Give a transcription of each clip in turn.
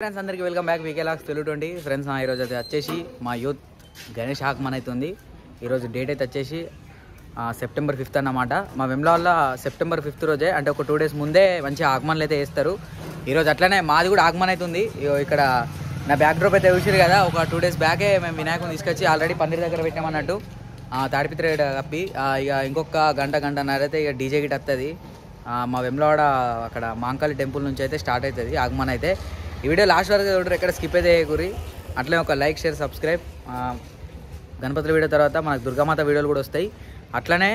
Friends అందరికీ welcome back వీకే lakhs తెలుగుండి friends. ఈరోజు అయితే వచ్చేసి మా యూత్ గణేష్ ఆగమన్ అవుతుంది. ఈరోజు డేట్ అయితే వచ్చేసి సెప్టెంబర్ 5 అన్నమాట. మా వెమ్లాల్లో సెప్టెంబర్ 5 రోజే అంటే ఒక 2 days ముందే మంచి ఆగమన్లు అయితే వేస్తారు. ఈరోజు అట్లనే మాది కూడా ఆగమన్ అవుతుంది. ఇక్కడ నా బ్యాక్ డ్రాప్ అయితే చూసారు కదా, ఒక 2 days బ్యాకే మేము వినాయకుని తీసుకొచ్చి ఆల్రెడీ పందిరి దగ్గర పెట్టామన్నట్టు తాడిపిత్ర కప్పి ఇక ఇంకొక గంటన్నర అయితే ఇక డీజే గిట్ వస్తుంది. మా వెమ్లవాడ అక్కడ మాంకాళి టెంపుల్ నుంచి అయితే స్టార్ట్ అవుతుంది ఆగమన్ అయితే. ఈ వీడియో లాస్ట్ వరకు చూడరు, ఎక్కడ స్కిప్ అయితే చేయకూరి. అట్లే ఒక లైక్ షేర్ సబ్స్క్రైబ్. గణపతుల వీడియో తర్వాత మనకు దుర్గామాత వీడియోలు కూడా వస్తాయి. అట్లనే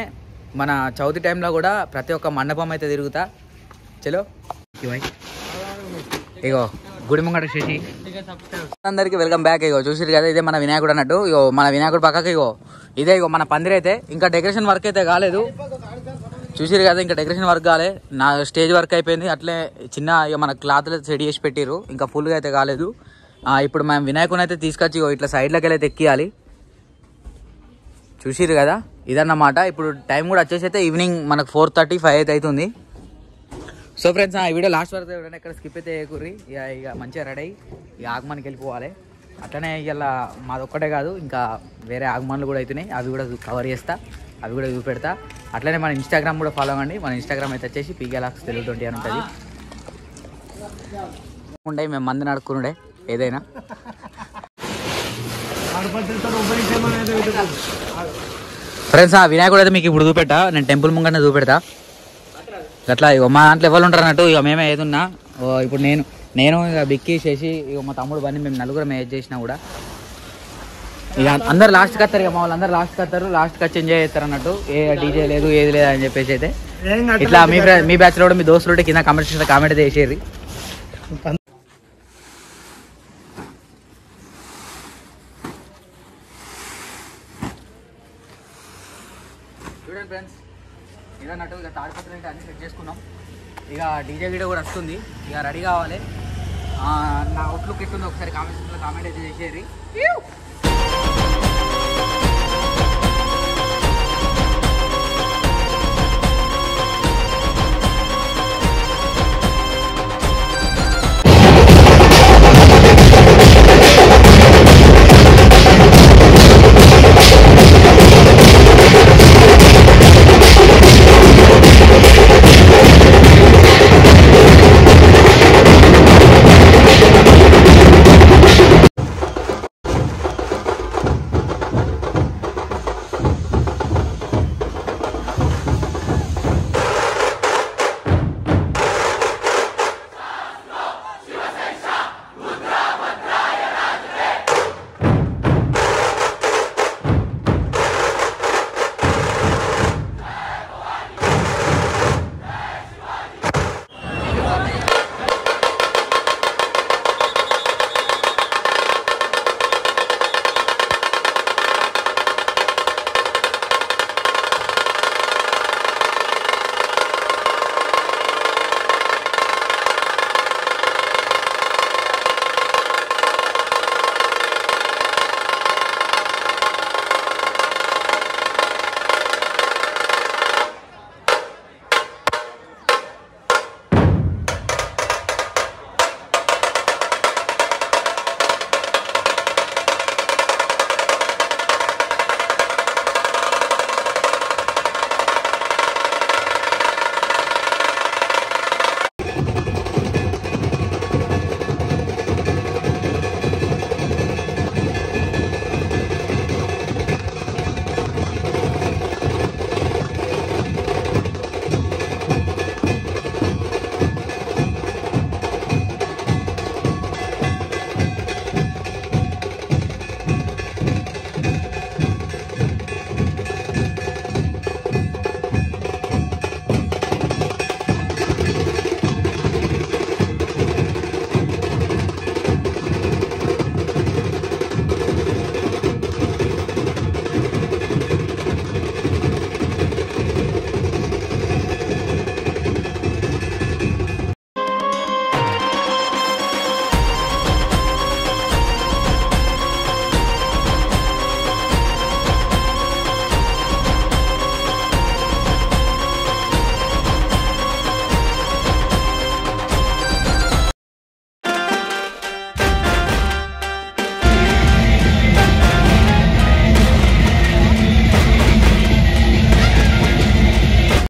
మన చవితి టైంలో కూడా ప్రతి ఒక్క మండపం అయితే తిరుగుతా. చలో ఇగో గుడి ముంగట శశి అందరికి వెల్కమ్ బ్యాక్. ఇగో చూసిరు కదా, ఇదే మన వినాయకుడు అన్నట్టు. ఇగో మన వినాయకుడు పక్కకి ఇగో ఇదే ఇగో మన పందిరి అయితే. ఇంకా డెకరేషన్ వర్క్ అయితే కాలేదు, చూసిరు కదా, ఇంకా డెకరేషన్ వర్క్ కాలే. నా స్టేజ్ వర్క్ అయిపోయింది. అట్లే చిన్న ఇక మన క్లాత్లు సెట్ చేసి పెట్టిరు, ఇంకా ఫుల్గా అయితే కాలేదు. ఇప్పుడు మేము వినాయకుని అయితే తీసుకొచ్చి ఇట్లా సైడ్లోకి వెళ్ళి అయితే ఎక్కియాలి. చూసిరు కదా, ఇదన్నమాట. ఇప్పుడు టైం కూడా వచ్చేసి అయితే ఈవినింగ్ మనకు 4:35 అయితే అవుతుంది. సో ఫ్రెండ్స్, ఈ వీడియో లాస్ట్ వరకు చూడండి, ఎక్కడ స్కిప్ అయితే చేయకూరి. ఇక మంచిగా రెడీ అయ్యి ఇక ఆగమన్కి వెళ్ళిపోవాలి. అట్లనే ఇలా మాది ఒక్కటే కాదు, ఇంకా వేరే ఆగమన్లు కూడా అవుతున్నాయి, అవి కూడా కవర్ చేస్తా, అవి కూడా చూపెడతా. అట్లనే మన ఇన్స్టాగ్రామ్ కూడా ఫాలో అవ్వండి. మన ఇన్స్టాగ్రామ్ అయితే వచ్చేసి పీకే లాక్స్ తెలుగు20 అని ఉంటుంది. ఉండే మేము మంది నడుకునుడే ఏదైనా. ఫ్రెండ్స్, వినాయకుడు అయితే మీకు ఇప్పుడు చూపెట్టా, నేను టెంపుల్ ముంగనే చూపెడతా. అట్లా ఇక మా దాంట్లో ఎవరు ఉంటారు అన్నట్టు, ఇక మేమే ఏదున్నా. ఇప్పుడు నేను ఇక బిక్కి చేసి ఇక మా తమ్ముడు పని మేము నలుగురు ఏది చేసినా కూడా ఇక అందరు లాస్ట్కి వస్తారు. ఇక మా వాళ్ళు అందరు లాస్ట్కి వస్తారు, లాస్ట్కి వచ్చి ఎంజాయ్ చేస్తారు అన్నట్టు. ఏ డీజే లేదు ఏది లేదు అని చెప్పేసి అయితే ఇట్లా మీ బ్యాచ్లో కూడా మీ దోస్తులు ఉంటే కింద కామెంట్ చేసిన కామెంట్ అయితే చేసేది. చూడండి ఫ్రెండ్స్, ఇదన్నట్టు ఇక తాడిపత్రి అయితే అన్ని సెట్ చేసుకున్నాం. ఇక డీజే వీడియో కూడా వస్తుంది, ఇక రెడీ కావాలి. నా అవుట్లుక్ ఎట్టుందో ఒకసారి కామెంట్ అయితే చేసేది.